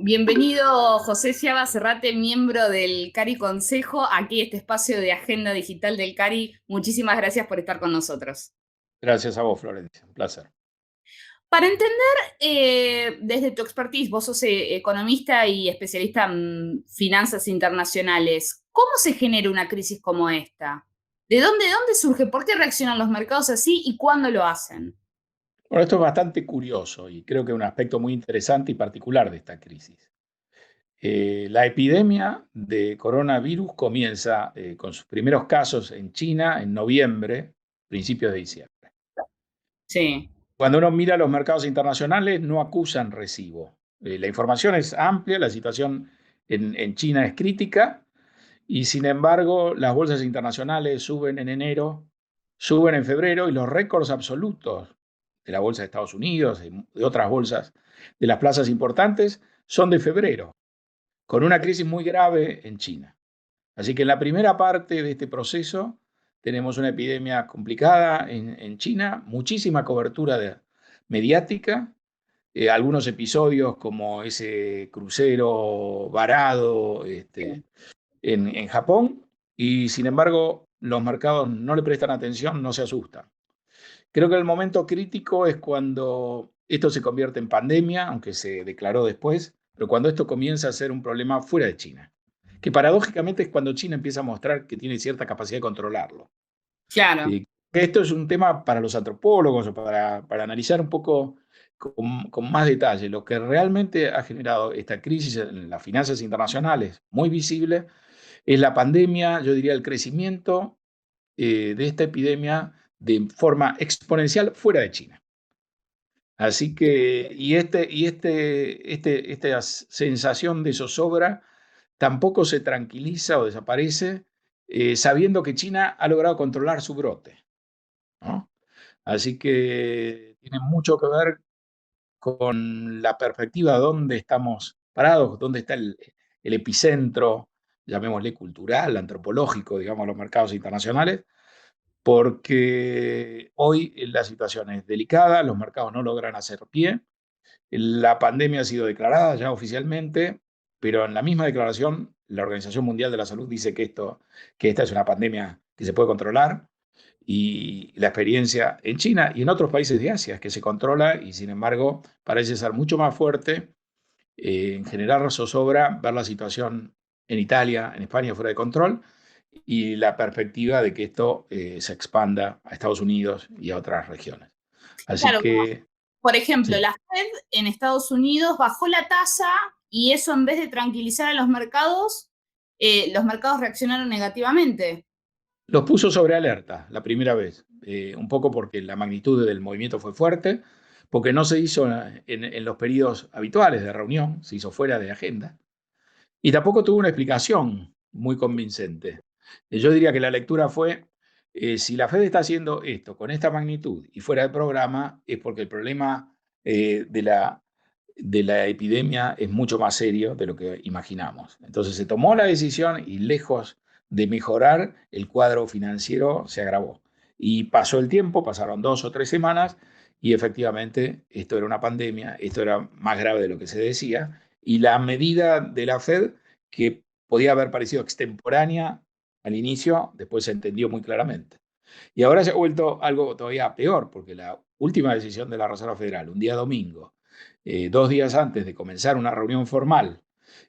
Bienvenido José Ciaba Cerrate, miembro del CARI Consejo, aquí este espacio de agenda digital del CARI. Muchísimas gracias por estar con nosotros. Gracias a vos, Florencia. Un placer. Para entender desde tu expertise, vos sos economista y especialista en finanzas internacionales, ¿cómo se genera una crisis como esta? ¿De dónde surge? ¿Por qué reaccionan los mercados así y cuándo lo hacen? Bueno, esto es bastante curioso y creo que es un aspecto muy interesante y particular de esta crisis. La epidemia de coronavirus comienza con sus primeros casos en China en noviembre, principios de diciembre. Sí, Cuando uno mira los mercados internacionales, no acusan recibo. La información es amplia, la situación en China es crítica y sin embargo las bolsas internacionales suben en enero, suben en febrero y los récords absolutos de la bolsa de Estados Unidos, de otras bolsas, de las plazas importantes, son de febrero, con una crisis muy grave en China. Así que en la primera parte de este proceso tenemos una epidemia complicada en China, muchísima cobertura mediática, algunos episodios como ese crucero varado en Japón, y sin embargo los mercados no le prestan atención, no se asustan. Creo que el momento crítico es cuando esto se convierte en pandemia, aunque se declaró después, pero cuando esto comienza a ser un problema fuera de China, que paradójicamente es cuando China empieza a mostrar que tiene cierta capacidad de controlarlo. claro. Esto es un tema para los antropólogos o para analizar un poco con más detalle. Lo que realmente ha generado esta crisis en las finanzas internacionales, muy visible, es la pandemia, yo diría el crecimiento de esta epidemia de forma exponencial fuera de China. Así que, esta sensación de zozobra tampoco se tranquiliza o desaparece sabiendo que China ha logrado controlar su brote, ¿no? Así que tiene mucho que ver con la perspectiva de dónde estamos parados, dónde está el epicentro, llamémosle cultural, antropológico, digamos, los mercados internacionales, porque hoy la situación es delicada, los mercados no logran hacer pie, la pandemia ha sido declarada ya oficialmente, pero en la misma declaración la Organización Mundial de la Salud dice que esta es una pandemia que se puede controlar, y la experiencia en China y en otros países de Asia es que se controla y sin embargo parece ser mucho más fuerte en generar zozobra ver la situación en Italia, en España fuera de control y la perspectiva de que esto se expanda a Estados Unidos y a otras regiones. Así Claro, que por ejemplo, sí, la Fed en Estados Unidos bajó la tasa y eso en vez de tranquilizar a los mercados reaccionaron negativamente. los puso sobre alerta la primera vez, un poco porque la magnitud del movimiento fue fuerte, porque no se hizo en los periodos habituales de reunión, se hizo fuera de agenda. Y tampoco tuvo una explicación muy convincente. Yo diría que la lectura fue, si la Fed está haciendo esto con esta magnitud y fuera de programa, es porque el problema de la epidemia es mucho más serio de lo que imaginamos. Entonces se tomó la decisión y lejos de mejorar, el cuadro financiero se agravó. Y pasó el tiempo, pasaron 2 o 3 semanas, y efectivamente esto era una pandemia, esto era más grave de lo que se decía, y la medida de la Fed, que podía haber parecido extemporánea al inicio, después se entendió muy claramente. Y ahora se ha vuelto algo todavía peor, porque la última decisión de la Reserva Federal, un día domingo, 2 días antes de comenzar una reunión formal,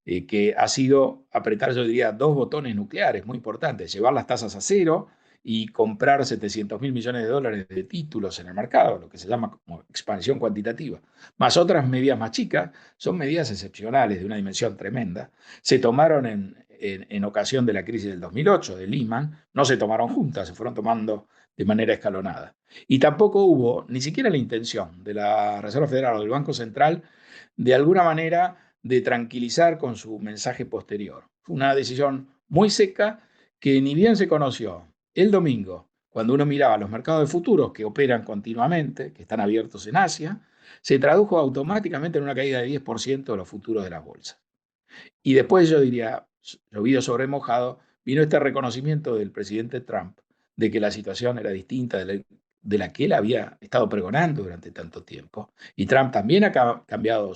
que ha sido apretar, yo diría, dos botones nucleares muy importantes, llevar las tasas a cero y comprar 700 mil millones de dólares de títulos en el mercado, lo que se llama como expansión cuantitativa, más otras medidas más chicas, son medidas excepcionales de una dimensión tremenda. Se tomaron en ocasión de la crisis del 2008, de Lehman, no se tomaron juntas, se fueron tomando de manera escalonada. Y tampoco hubo ni siquiera la intención de la Reserva Federal o del Banco Central de alguna manera de tranquilizar con su mensaje posterior. Fue una decisión muy seca que ni bien se conoció el domingo, cuando uno miraba los mercados de futuros que operan continuamente, que están abiertos en Asia, se tradujo automáticamente en una caída de 10% de los futuros de las bolsas. Y después yo diría, llovido sobre mojado, vino este reconocimiento del presidente Trump de que la situación era distinta de la que él había estado pregonando durante tanto tiempo. Y Trump también ha cambiado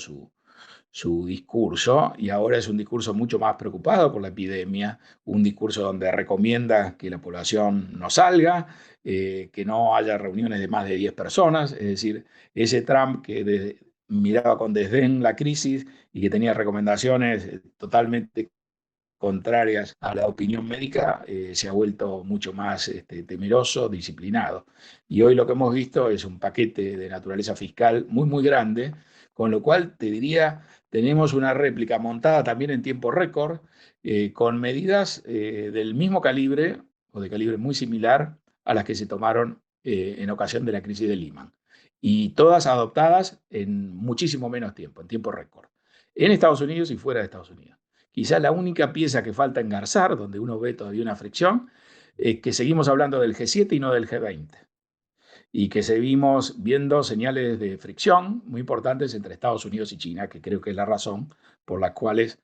su discurso, y ahora es un discurso mucho más preocupado por la epidemia, un discurso donde recomienda que la población no salga, que no haya reuniones de más de 10 personas, es decir, ese Trump que miraba con desdén la crisis y que tenía recomendaciones totalmente contrarias a la opinión médica, se ha vuelto mucho más temeroso, disciplinado. Y hoy lo que hemos visto es un paquete de naturaleza fiscal muy, muy grande, con lo cual te diría, tenemos una réplica montada también en tiempo récord, con medidas del mismo calibre o de calibre muy similar a las que se tomaron en ocasión de la crisis de Lehman. Y todas adoptadas en muchísimo menos tiempo, en tiempo récord, en Estados Unidos y fuera de Estados Unidos. Quizá la única pieza que falta engarzar, donde uno ve todavía una fricción, es que seguimos hablando del G7 y no del G20. Y que seguimos viendo señales de fricción muy importantes entre Estados Unidos y China, que creo que es la razón por la cual el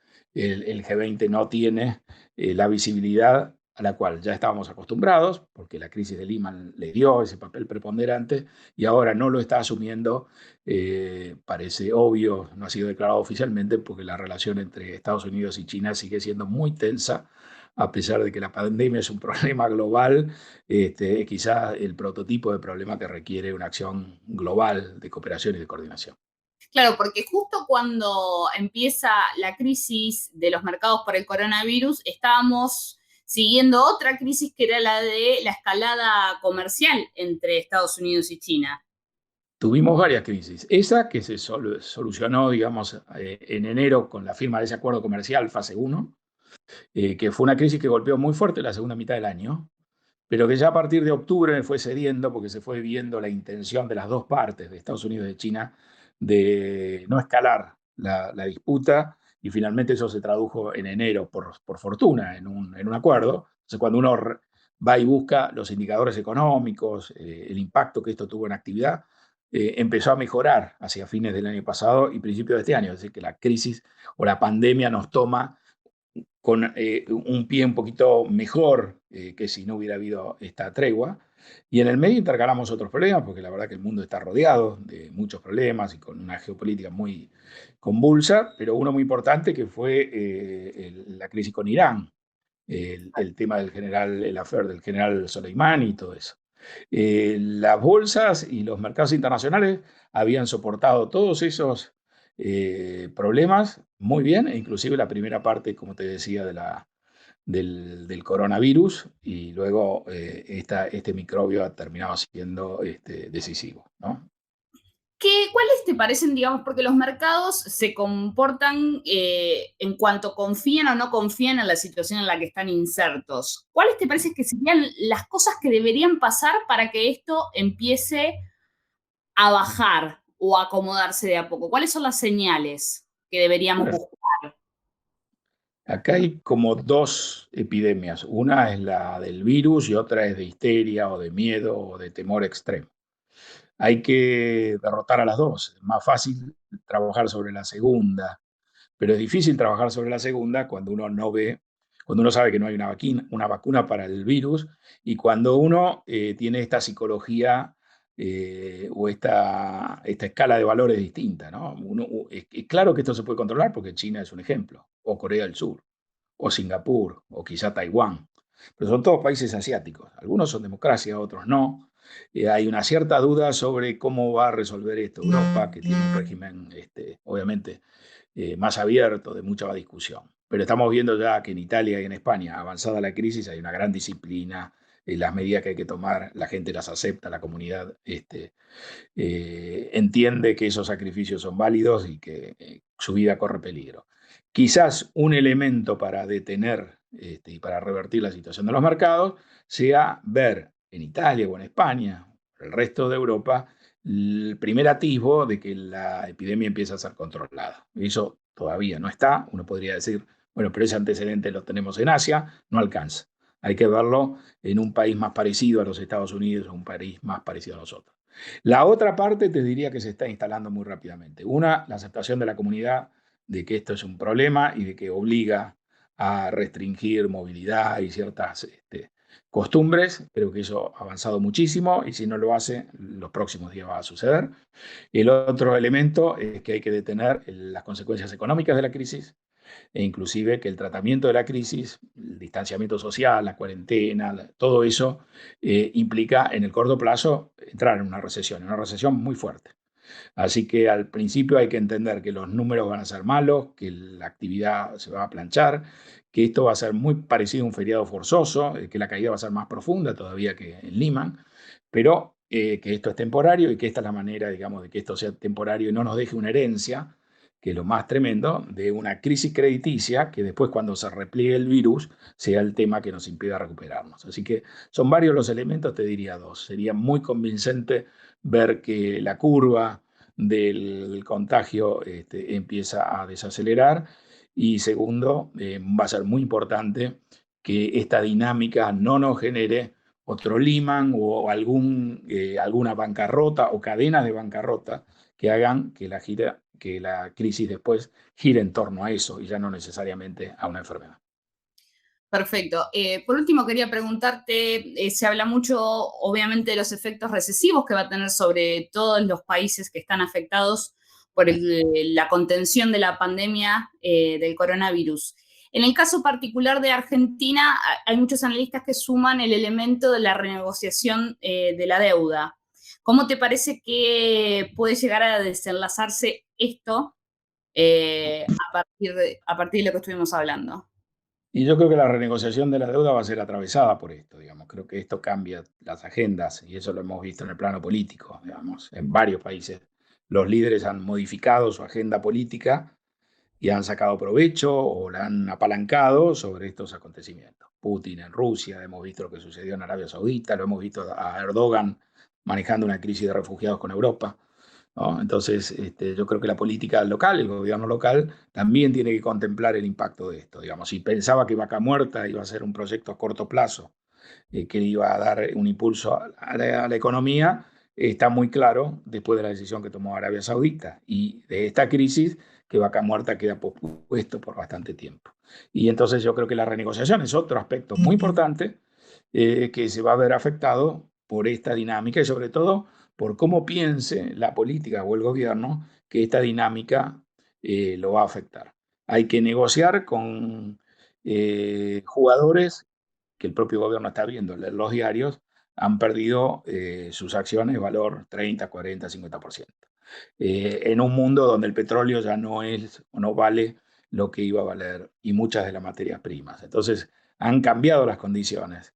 G20 no tiene la visibilidad a la cual ya estábamos acostumbrados, porque la crisis de Lehman le dio ese papel preponderante y ahora no lo está asumiendo. Parece obvio, no ha sido declarado oficialmente, porque la relación entre Estados Unidos y China sigue siendo muy tensa, a pesar de que la pandemia es un problema global. Quizás el prototipo de problema que requiere una acción global de cooperación y de coordinación. Claro, porque justo cuando empieza la crisis de los mercados por el coronavirus, estábamos siguiendo otra crisis que era la de la escalada comercial entre Estados Unidos y China. Tuvimos varias crisis. Esa que se solucionó, digamos, en enero con la firma de ese acuerdo comercial fase 1, que fue una crisis que golpeó muy fuerte la segunda mitad del año, pero que ya a partir de octubre fue cediendo porque se fue viendo la intención de las dos partes, de Estados Unidos y de China, de no escalar la disputa, y finalmente eso se tradujo en enero, por fortuna, en un acuerdo. Entonces, cuando uno va y busca los indicadores económicos, el impacto que esto tuvo en actividad, empezó a mejorar hacia fines del año pasado y principios de este año. Es decir, que la crisis o la pandemia nos toma con un pie un poquito mejor que si no hubiera habido esta tregua. Y en el medio intercalamos otros problemas, porque la verdad que el mundo está rodeado de muchos problemas y con una geopolítica muy convulsa, pero uno muy importante que fue la crisis con Irán, el tema del general, el affair del general Soleimani y todo eso. Las bolsas y los mercados internacionales habían soportado todos esos problemas muy bien, e inclusive la primera parte, como te decía, del coronavirus, y luego este microbio ha terminado siendo decisivo, ¿no? ¿Cuáles te parecen, digamos, porque los mercados se comportan en cuanto confían o no confían en la situación en la que están insertos? ¿Cuáles te parecen que serían las cosas que deberían pasar para que esto empiece a bajar o a acomodarse de a poco? ¿Cuáles son las señales que deberíamos Bueno, buscar? acá hay como dos epidemias. Una es la del virus y otra es de histeria o de miedo o de temor extremo. Hay que derrotar a las dos. Es más fácil trabajar sobre la segunda, pero es difícil trabajar sobre la segunda cuando uno no ve, cuando uno sabe que no hay una vacuna para el virus, y cuando uno tiene esta psicología o esta escala de valores distinta, ¿no? Es claro que esto se puede controlar porque China es un ejemplo, o Corea del Sur, o Singapur, o quizá Taiwán, pero son todos países asiáticos. Algunos son democracia, otros no. Hay una cierta duda sobre cómo va a resolver esto Europa, que tiene un régimen, obviamente, más abierto, de mucha discusión. Pero estamos viendo ya que en Italia y en España, avanzada la crisis, hay una gran disciplina. Las medidas que hay que tomar, la gente las acepta, la comunidad entiende que esos sacrificios son válidos y que su vida corre peligro. Quizás un elemento para detener y para revertir la situación de los mercados sea ver en Italia o en España, el resto de Europa, el primer atisbo de que la epidemia empieza a ser controlada. Eso todavía no está. Uno podría decir, bueno, pero ese antecedente lo tenemos en Asia, no alcanza. Hay que verlo en un país más parecido a los Estados Unidos o un país más parecido a nosotros. La otra parte te diría que se está instalando muy rápidamente. Una, la aceptación de la comunidad de que esto es un problema y de que obliga a restringir movilidad y ciertas costumbres. Creo que eso ha avanzado muchísimo y si no lo hace, los próximos días va a suceder. El otro elemento es que hay que detener las consecuencias económicas de la crisis e inclusive que el tratamiento de la crisis, el distanciamiento social, la cuarentena, todo eso implica en el corto plazo entrar en una recesión muy fuerte. Así que al principio hay que entender que los números van a ser malos, que la actividad se va a planchar, que esto va a ser muy parecido a un feriado forzoso, que la caída va a ser más profunda todavía que en Lehman, pero que esto es temporario y que esta es la manera, digamos, de que esto sea temporario y no nos deje una herencia, que es lo más tremendo, de una crisis crediticia que después cuando se repliegue el virus sea el tema que nos impida recuperarnos. Así que son varios los elementos, te diría dos. Sería muy convincente ver que la curva del contagio empieza a desacelerar y segundo, va a ser muy importante que esta dinámica no nos genere otro Lehman o alguna bancarrota o cadenas de bancarrota que hagan que la crisis después gire en torno a eso y ya no necesariamente a una enfermedad. Perfecto. Por último, quería preguntarte, se habla mucho, obviamente, de los efectos recesivos que va a tener sobre todos los países que están afectados por la contención de la pandemia del coronavirus. En el caso particular de Argentina, hay muchos analistas que suman el elemento de la renegociación de la deuda. ¿Cómo te parece que puede llegar a desenlazarse esto a partir de lo que estuvimos hablando? Y yo creo que la renegociación de la deuda va a ser atravesada por esto, digamos. Creo que esto cambia las agendas y eso lo hemos visto en el plano político, digamos. En varios países los líderes han modificado su agenda política y han sacado provecho o la han apalancado sobre estos acontecimientos. Putin en Rusia, hemos visto lo que sucedió en Arabia Saudita, lo hemos visto a Erdogan manejando una crisis de refugiados con Europa, ¿no? Entonces, yo creo que la política local, el gobierno local, también tiene que contemplar el impacto de esto. Digamos, si pensaba que Vaca Muerta iba a ser un proyecto a corto plazo, que iba a dar un impulso a la economía, está muy claro, después de la decisión que tomó Arabia Saudita y de esta crisis, que Vaca Muerta queda pospuesto por bastante tiempo. Y entonces yo creo que la renegociación es otro aspecto muy importante que se va a ver afectado por esta dinámica y sobre todo por cómo piense la política o el gobierno que esta dinámica lo va a afectar. Hay que negociar con jugadores que el propio gobierno está viendo, los diarios, han perdido sus acciones de valor 30, 40, 50%. En un mundo donde el petróleo ya no es o no vale lo que iba a valer y muchas de las materias primas. Entonces, han cambiado las condiciones.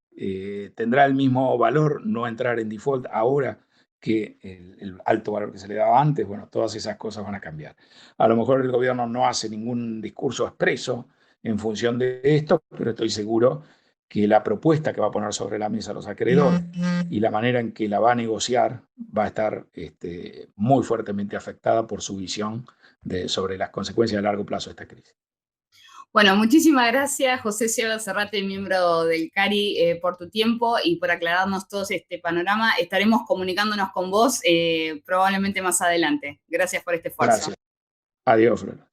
¿Tendrá el mismo valor no entrar en default ahora que el alto valor que se le daba antes? Bueno, todas esas cosas van a cambiar. A lo mejor el gobierno no hace ningún discurso expreso en función de esto, pero estoy seguro que la propuesta que va a poner sobre la mesa los acreedores y la manera en que la va a negociar va a estar muy fuertemente afectada por su visión sobre las consecuencias a largo plazo de esta crisis. Bueno, muchísimas gracias, José Seba Serrate, miembro del CARI, por tu tiempo y por aclararnos todo este panorama. Estaremos comunicándonos con vos probablemente más adelante. Gracias por este esfuerzo. Gracias. Adiós, Flor.